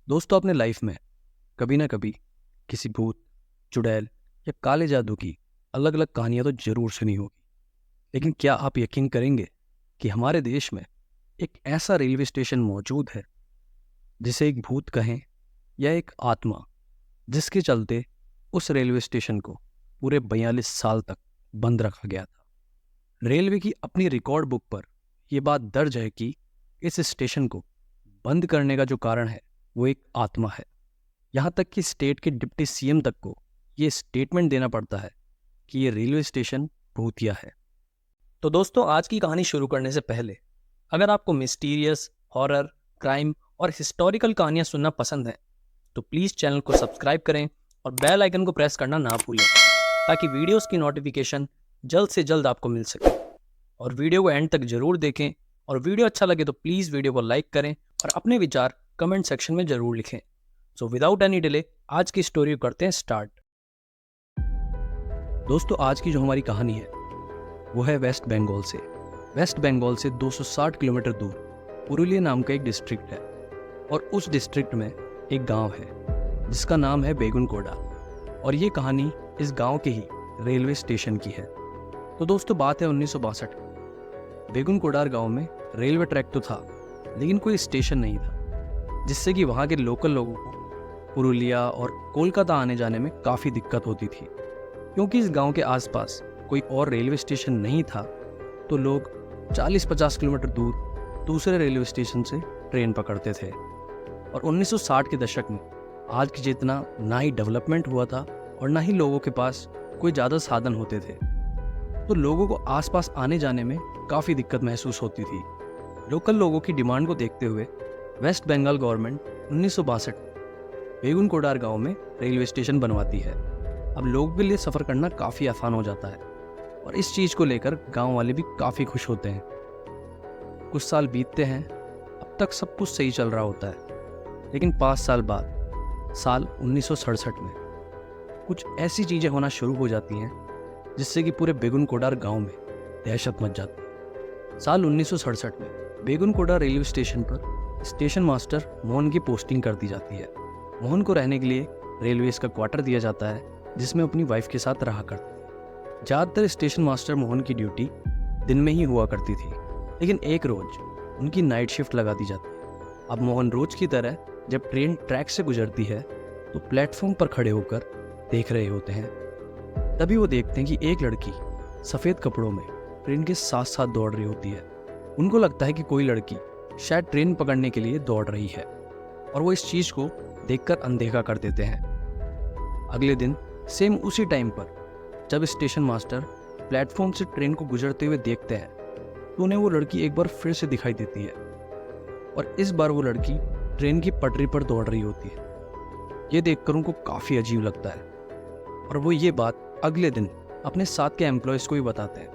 दोस्तों, अपने लाइफ में कभी ना कभी किसी भूत, चुड़ैल या काले जादू की अलग अलग कहानियां तो जरूर सुनी होगी। लेकिन क्या आप यकीन करेंगे कि हमारे देश में एक ऐसा रेलवे स्टेशन मौजूद है जिसे एक भूत कहें या एक आत्मा, जिसके चलते उस रेलवे स्टेशन को पूरे 42 साल तक बंद रखा गया था। रेलवे की अपनी रिकॉर्ड बुक पर यह बात दर्ज है कि इस स्टेशन को बंद करने का जो कारण है वो एक आत्मा है। यहाँ तक कि स्टेट के डिप्टी सीएम तक को ये स्टेटमेंट देना पड़ता है कि ये रेलवे स्टेशन भूतिया है। तो दोस्तों, आज की कहानी शुरू करने से पहले अगर आपको मिस्टीरियस, हॉरर, क्राइम और हिस्टोरिकल कहानियां सुनना पसंद है तो प्लीज़ चैनल को सब्सक्राइब करें और बेल आइकन को प्रेस करना ना भूलें, ताकि वीडियोस की नोटिफिकेशन जल्द से जल्द आपको मिल सके। और वीडियो को एंड तक जरूर देखें, और वीडियो अच्छा लगे तो प्लीज़ वीडियो को लाइक करें और अपने विचार कमेंट सेक्शन में जरूर लिखें। सो विदाउट एनी डिले आज की स्टोरी करते हैं स्टार्ट। दोस्तों, आज की जो हमारी कहानी है वो है वेस्ट बंगाल से। वेस्ट बंगाल से 260 किलोमीटर दूर पुरुलिया नाम का एक डिस्ट्रिक्ट है, और उस डिस्ट्रिक्ट में एक गांव है जिसका नाम है बेगुनकोड़ा। और ये कहानी इस गांव के ही रेलवे स्टेशन की है। तो दोस्तों, बात है 1962 की। बेगुनकोडार गांव में रेलवे ट्रैक तो था, लेकिन कोई स्टेशन नहीं था, जिससे कि वहाँ के लोकल लोगों को पुरुलिया और कोलकाता आने जाने में काफ़ी दिक्कत होती थी। क्योंकि इस गांव के आसपास कोई और रेलवे स्टेशन नहीं था, तो लोग 40-50 किलोमीटर दूर दूसरे रेलवे स्टेशन से ट्रेन पकड़ते थे। और 1960 के दशक में आज की जितना ना ही डेवलपमेंट हुआ था और ना ही लोगों के पास कोई ज़्यादा साधन होते थे, तो लोगों को आसपास आने जाने में काफ़ी दिक्कत महसूस होती थी। लोकल लोगों की डिमांड को देखते हुए वेस्ट बंगाल गवर्नमेंट 1962 में बेगुनकोडार गांव में रेलवे स्टेशन बनवाती है। अब लोगों के लिए सफ़र करना काफ़ी आसान हो जाता है, और इस चीज़ को लेकर गांव वाले भी काफ़ी खुश होते हैं। कुछ साल बीतते हैं, अब तक सब कुछ सही चल रहा होता है। लेकिन 5 साल बाद साल 1967 में कुछ ऐसी चीज़ें होना शुरू हो जाती हैं जिससे कि पूरे बेगुनकोडार गांव में दहशत मच जाती है। साल 1967 में बेगुनकोडा रेलवे स्टेशन पर स्टेशन मास्टर मोहन की पोस्टिंग कर दी जाती है। मोहन को रहने के लिए रेलवेज का क्वार्टर दिया जाता है, जिसमें अपनी वाइफ के साथ रहा करते थे। ज़्यादातर स्टेशन मास्टर मोहन की ड्यूटी दिन में ही हुआ करती थी, लेकिन एक रोज उनकी नाइट शिफ्ट लगा दी जाती है। अब मोहन रोज की तरह जब ट्रेन ट्रैक से गुजरती है तो प्लेटफॉर्म पर खड़े होकर देख रहे होते हैं। तभी वो देखते हैं कि एक लड़की सफ़ेद कपड़ों में ट्रेन के साथ साथ दौड़ रही होती है। उनको लगता है कि कोई लड़की शायद ट्रेन पकड़ने के लिए दौड़ रही है, और वो इस चीज़ को देखकर अनदेखा कर देते हैं। अगले दिन सेम उसी टाइम पर जब स्टेशन मास्टर प्लेटफॉर्म से ट्रेन को गुजरते हुए देखते हैं, तो उन्हें वो लड़की एक बार फिर से दिखाई देती है, और इस बार वो लड़की ट्रेन की पटरी पर दौड़ रही होती है। ये देखकर उनको काफ़ी अजीब लगता है, और वो ये बात अगले दिन अपने साथ के एम्प्लॉयज़ को भी बताते हैं।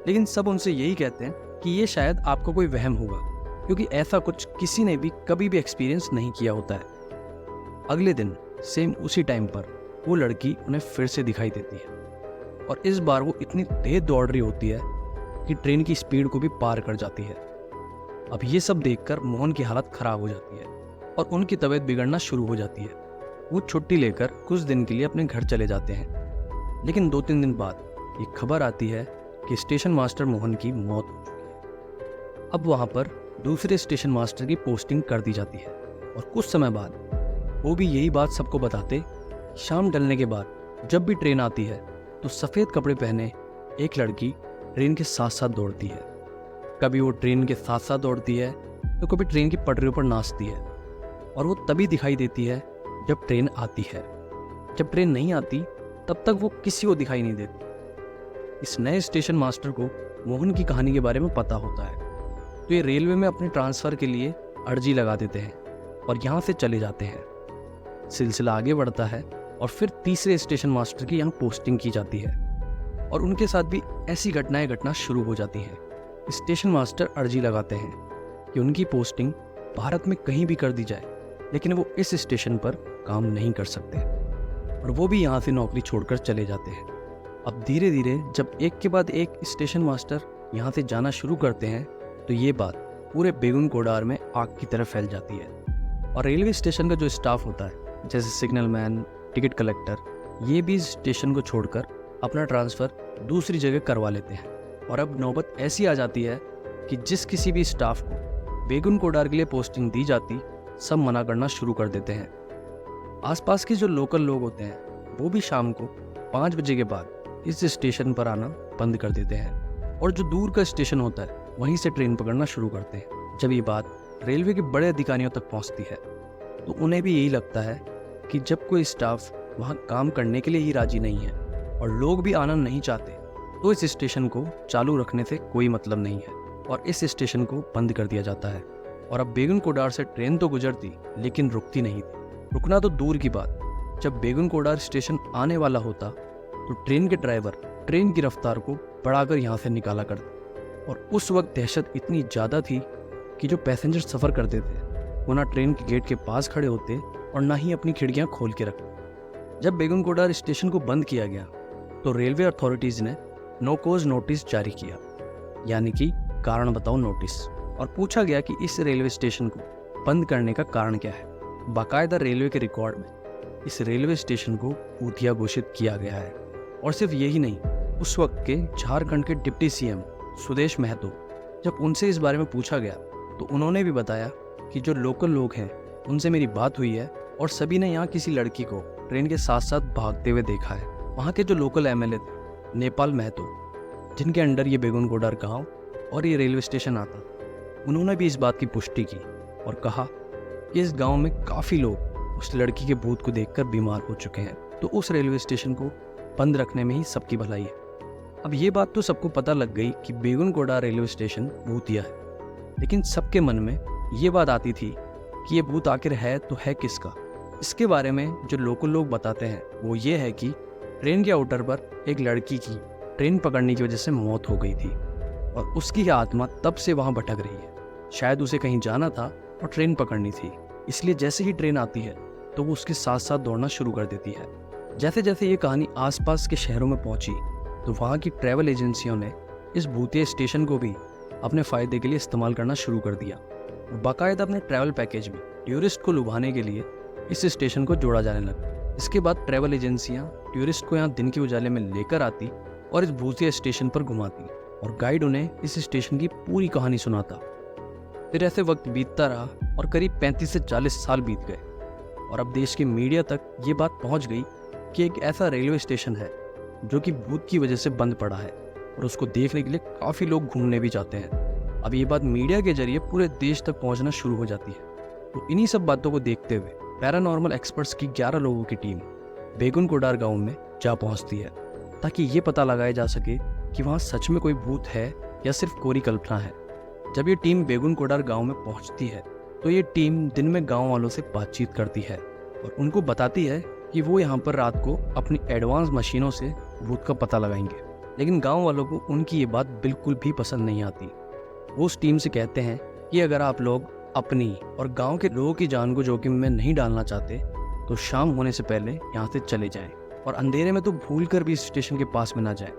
लेकिन सब उनसे यही कहते हैं कि ये शायद आपका कोई वहम होगा, क्योंकि ऐसा कुछ किसी ने भी कभी भी एक्सपीरियंस नहीं किया होता है। अगले दिन सेम उसी टाइम पर वो लड़की उन्हें फिर से दिखाई देती है, और इस बार वो इतनी तेज दौड़ रही होती है कि ट्रेन की स्पीड को भी पार कर जाती है। अब ये सब देखकर मोहन की हालत खराब हो जाती है, और उनकी तबीयत बिगड़ना शुरू हो जाती है। वो छुट्टी लेकर कुछ दिन के लिए अपने घर चले जाते हैं। लेकिन 2-3 दिन बाद एक खबर आती है कि स्टेशन मास्टर मोहन की मौत हो चुकी है। अब वहाँ पर दूसरे स्टेशन मास्टर की पोस्टिंग कर दी जाती है, और कुछ समय बाद वो भी यही बात सबको बताते। शाम ढलने के बाद जब भी ट्रेन आती है तो सफ़ेद कपड़े पहने एक लड़की ट्रेन के साथ साथ दौड़ती है। कभी वो ट्रेन के साथ साथ दौड़ती है तो कभी ट्रेन की पटरियों पर नाचती है, और वो तभी दिखाई देती है जब ट्रेन आती है। जब ट्रेन नहीं आती तब तक वो किसी को दिखाई नहीं देती। इस नए स्टेशन मास्टर को मोहन की कहानी के बारे में पता होता है, तो ये रेलवे में अपने ट्रांसफ़र के लिए अर्जी लगा देते हैं और यहाँ से चले जाते हैं। सिलसिला आगे बढ़ता है, और फिर तीसरे स्टेशन मास्टर की यहाँ पोस्टिंग की जाती है, और उनके साथ भी ऐसी घटनाएं घटना शुरू हो जाती हैं। स्टेशन मास्टर अर्जी लगाते हैं कि उनकी पोस्टिंग भारत में कहीं भी कर दी जाए, लेकिन वो इस स्टेशन पर काम नहीं कर सकते, और वो भी यहाँ से नौकरी छोड़कर चले जाते हैं। अब धीरे धीरे जब एक के बाद एक स्टेशन मास्टर यहाँ से जाना शुरू करते हैं, तो ये बात पूरे बेगुनकोडार में आग की तरह फैल जाती है। और रेलवे स्टेशन का जो स्टाफ होता है जैसे सिग्नल मैन, टिकट कलेक्टर, ये भी इस स्टेशन को छोड़कर अपना ट्रांसफ़र दूसरी जगह करवा लेते हैं। और अब नौबत ऐसी आ जाती है कि जिस किसी भी स्टाफ को बेगुन कोडार के लिए पोस्टिंग दी जाती, सब मना करना शुरू कर देते हैं। आसपास के जो लोकल लोग होते हैं वो भी शाम को 5 बजे के बाद इस स्टेशन पर आना बंद कर देते हैं और जो दूर का स्टेशन होता है वहीं से ट्रेन पकड़ना शुरू करते हैं। जब ये बात रेलवे के बड़े अधिकारियों तक पहुंचती है तो उन्हें भी यही लगता है कि जब कोई स्टाफ वहां काम करने के लिए ही राजी नहीं है और लोग भी आना नहीं चाहते तो इस स्टेशन को चालू रखने से कोई मतलब नहीं है और इस स्टेशन को बंद कर दिया जाता है। और अब बेगुन कोडार से ट्रेन तो गुजरती लेकिन रुकती नहीं थी। रुकना तो दूर की बात, जब बेगुन कोडार स्टेशन आने वाला होता तो ट्रेन के ड्राइवर ट्रेन की रफ्तार को बढ़ाकर यहाँ से निकाला करते। और उस वक्त दहशत इतनी ज़्यादा थी कि जो पैसेंजर सफ़र करते थे वो ना ट्रेन के गेट के पास खड़े होते और ना ही अपनी खिड़कियाँ खोल के रखते। जब बेगुन कोडार स्टेशन को बंद किया गया तो रेलवे अथॉरिटीज़ ने नो कॉज नोटिस जारी किया, यानी कि कारण बताओ नोटिस, और पूछा गया कि इस रेलवे स्टेशन को बंद करने का कारण क्या है। बाकायदा रेलवे के रिकॉर्ड में इस रेलवे स्टेशन को भूतिया घोषित किया गया है। और सिर्फ यही नहीं, उस वक्त के झारखंड के डिप्टी सीएम सुदेश महतो, जब उनसे इस बारे में पूछा गया तो उन्होंने भी बताया कि जो लोकल लोग हैं उनसे मेरी बात हुई है और सभी ने यहाँ किसी लड़की को ट्रेन के साथ साथ भागते हुए देखा है। वहाँ के जो लोकल एमएलए थे नेपाल महतो, जिनके अंडर ये बेगुन कोडार गाँव और ये रेलवे स्टेशन आता, उन्होंने भी इस बात की पुष्टि की और कहा कि इस गांव में काफ़ी लोग उस लड़की के भूत को देखकर बीमार हो चुके हैं, तो उस रेलवे स्टेशन को बंद रखने में ही सबकी भलाई है। अब ये बात तो सबको पता लग गई कि बेगुन कोडार रेलवे स्टेशन भूतिया है, लेकिन सबके मन में ये बात आती थी कि ये भूत आखिर है तो है किसका। इसके बारे में जो लोकल लोग बताते हैं वो ये है कि ट्रेन के आउटर पर एक लड़की की ट्रेन पकड़ने की वजह से मौत हो गई थी और उसकी आत्मा तब से वहाँ भटक रही है। शायद उसे कहीं जाना था और ट्रेन पकड़नी थी, इसलिए जैसे ही ट्रेन आती है तो वो उसके साथ साथ दौड़ना शुरू कर देती है। जैसे जैसे ये कहानी आसपास के शहरों में पहुंची तो वहाँ की ट्रैवल एजेंसियों ने इस भूतिया स्टेशन को भी अपने फ़ायदे के लिए इस्तेमाल करना शुरू कर दिया। बाकायदा अपने ट्रैवल पैकेज में टूरिस्ट को लुभाने के लिए इस स्टेशन को जोड़ा जाने लगा। इसके बाद ट्रैवल एजेंसियाँ टूरिस्ट को यहाँ दिन के उजाले में लेकर आती और इस भूतिया स्टेशन पर घुमाती और गाइड उन्हें इस स्टेशन की पूरी कहानी सुनाता। फिर ऐसे वक्त बीतता रहा और करीब 35 से 40 साल बीत गए और अब देश के मीडिया तक ये बात पहुंच गई कि एक ऐसा रेलवे स्टेशन है जो कि भूत की वजह से बंद पड़ा है और उसको देखने के लिए काफ़ी लोग घूमने भी जाते हैं। अब ये बात मीडिया के जरिए पूरे देश तक पहुंचना शुरू हो जाती है। तो इन्हीं सब बातों को देखते हुए पैरानॉर्मल एक्सपर्ट्स की 11 लोगों की टीम बेगुन कोडार गाँव में जा पहुँचती है ताकि ये पता लगाया जा सके कि वहाँ सच में कोई भूत है या सिर्फ कोरी कल्पना है। जब ये टीम बेगुन कोडार गांव में पहुंचती है तो ये टीम दिन में गांव वालों से बातचीत करती है और उनको बताती है कि वो यहाँ पर रात को अपनी एडवांस मशीनों से भूत का पता लगाएंगे। लेकिन गांव वालों को उनकी ये बात बिल्कुल भी पसंद नहीं आती। वो उस टीम से कहते हैं कि अगर आप लोग अपनी और गाँव के लोगों की जान को जोखिम में नहीं डालना चाहते तो शाम होने से पहले यहाँ से चले जाएं और अंधेरे में तो भूल कर भी इस स्टेशन के पास में ना जाएं,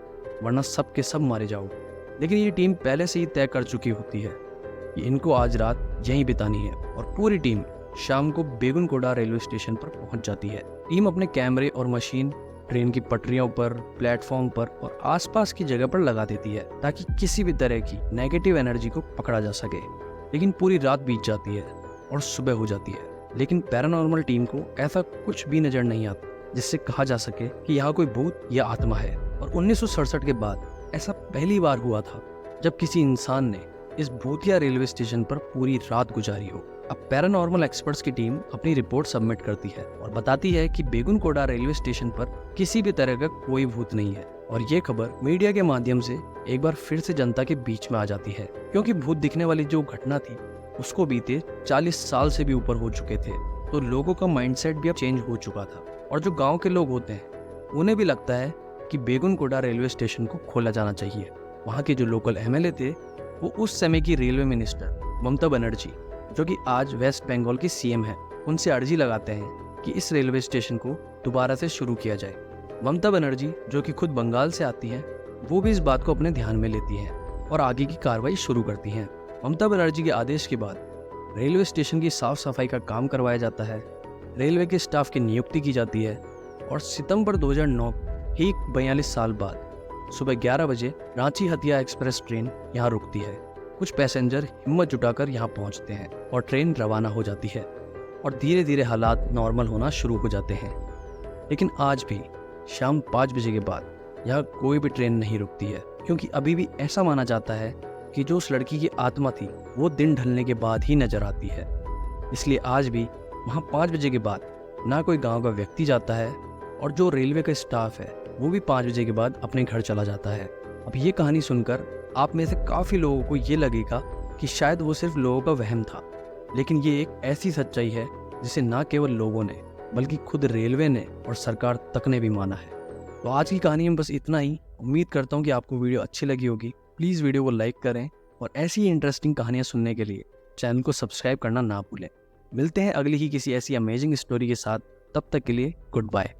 वरना सब के सब मारे जाओगे। लेकिन ये टीम पहले से ही तय कर चुकी होती है कि इनको आज रात यहीं बितानी है और पूरी टीम शाम को बेगुन कोडार रेलवे स्टेशन पर पहुंच जाती है। टीम अपने कैमरे और मशीन ट्रेन की पटरियों पर, प्लेटफॉर्म पर और आसपास की जगह पर लगा देती है ताकि किसी भी तरह की नेगेटिव एनर्जी को पकड़ा जा सके। लेकिन पूरी रात बीत जाती है और सुबह हो जाती है, लेकिन पैरानॉर्मल टीम को ऐसा कुछ भी नजर नहीं आता जिससे कहा जा सके कि यहाँ कोई भूत या आत्मा है। और 1967 के बाद ऐसा पहली बार हुआ था जब किसी इंसान ने इस भूतिया रेलवे स्टेशन पर पूरी रात गुजारी हो। अब पैरानॉर्मल एक्सपर्ट्स की टीम अपनी रिपोर्ट सबमिट करती है और बताती है कि बेगुन कोडार रेलवे स्टेशन पर किसी भी तरह का कोई भूत नहीं है। और ये खबर मीडिया के माध्यम से एक बार फिर से जनता के बीच में आ जाती है, क्योंकि भूत दिखने वाली जो घटना थी उसको बीते 40 साल से भी ऊपर हो चुके थे, तो लोगों का माइंडसेट भी अब चेंज हो चुका था। और जो गाँव के लोग होते हैं उन्हें भी लगता है कि बेगुन कोडार रेलवे स्टेशन को खोला जाना चाहिए। वहाँ के जो लोकल एमएलए थे वो उस समय की रेलवे मिनिस्टर ममता बनर्जी, जो कि आज वेस्ट बंगाल की सीएम है, उनसे अर्जी लगाते हैं कि इस रेलवे स्टेशन को दोबारा से शुरू किया जाए। ममता बनर्जी, जो कि खुद बंगाल से आती हैं, वो भी इस बात को अपने ध्यान में लेती हैं और आगे की कार्रवाई शुरू करती हैं। ममता बनर्जी के आदेश के बाद रेलवे स्टेशन की साफ सफाई का काम करवाया जाता है, रेलवे के स्टाफ की नियुक्ति की जाती है और सितंबर 2009 ठीक 42 साल बाद सुबह 11 बजे रांची हतिया एक्सप्रेस ट्रेन यहाँ रुकती है। कुछ पैसेंजर हिम्मत जुटाकर यहाँ पहुँचते हैं और ट्रेन रवाना हो जाती है और धीरे धीरे हालात नॉर्मल होना शुरू हो जाते हैं। लेकिन आज भी शाम 5 बजे के बाद यहाँ कोई भी ट्रेन नहीं रुकती है, क्योंकि अभी भी ऐसा माना जाता है कि जो उस लड़की की आत्मा थी वो दिन ढलने के बाद ही नजर आती है। इसलिए आज भी वहाँ 5 बजे के बाद ना कोई गांव का व्यक्ति जाता है और जो रेलवे का स्टाफ है वो भी 5 बजे के बाद अपने घर चला जाता है। अब ये कहानी सुनकर आप में से काफ़ी लोगों को ये लगेगा कि शायद वो सिर्फ लोगों का वहम था, लेकिन ये एक ऐसी सच्चाई है जिसे ना केवल लोगों ने बल्कि खुद रेलवे ने और सरकार तक ने भी माना है। तो आज की कहानी में बस इतना ही। उम्मीद करता हूँ कि आपको वीडियो अच्छी लगी होगी। प्लीज़ वीडियो को लाइक करें और ऐसी ही इंटरेस्टिंग कहानियाँ सुनने के लिए चैनल को सब्सक्राइब करना ना भूलें। मिलते हैं अगली ही किसी ऐसी अमेजिंग स्टोरी के साथ। तब तक के लिए गुड बाय।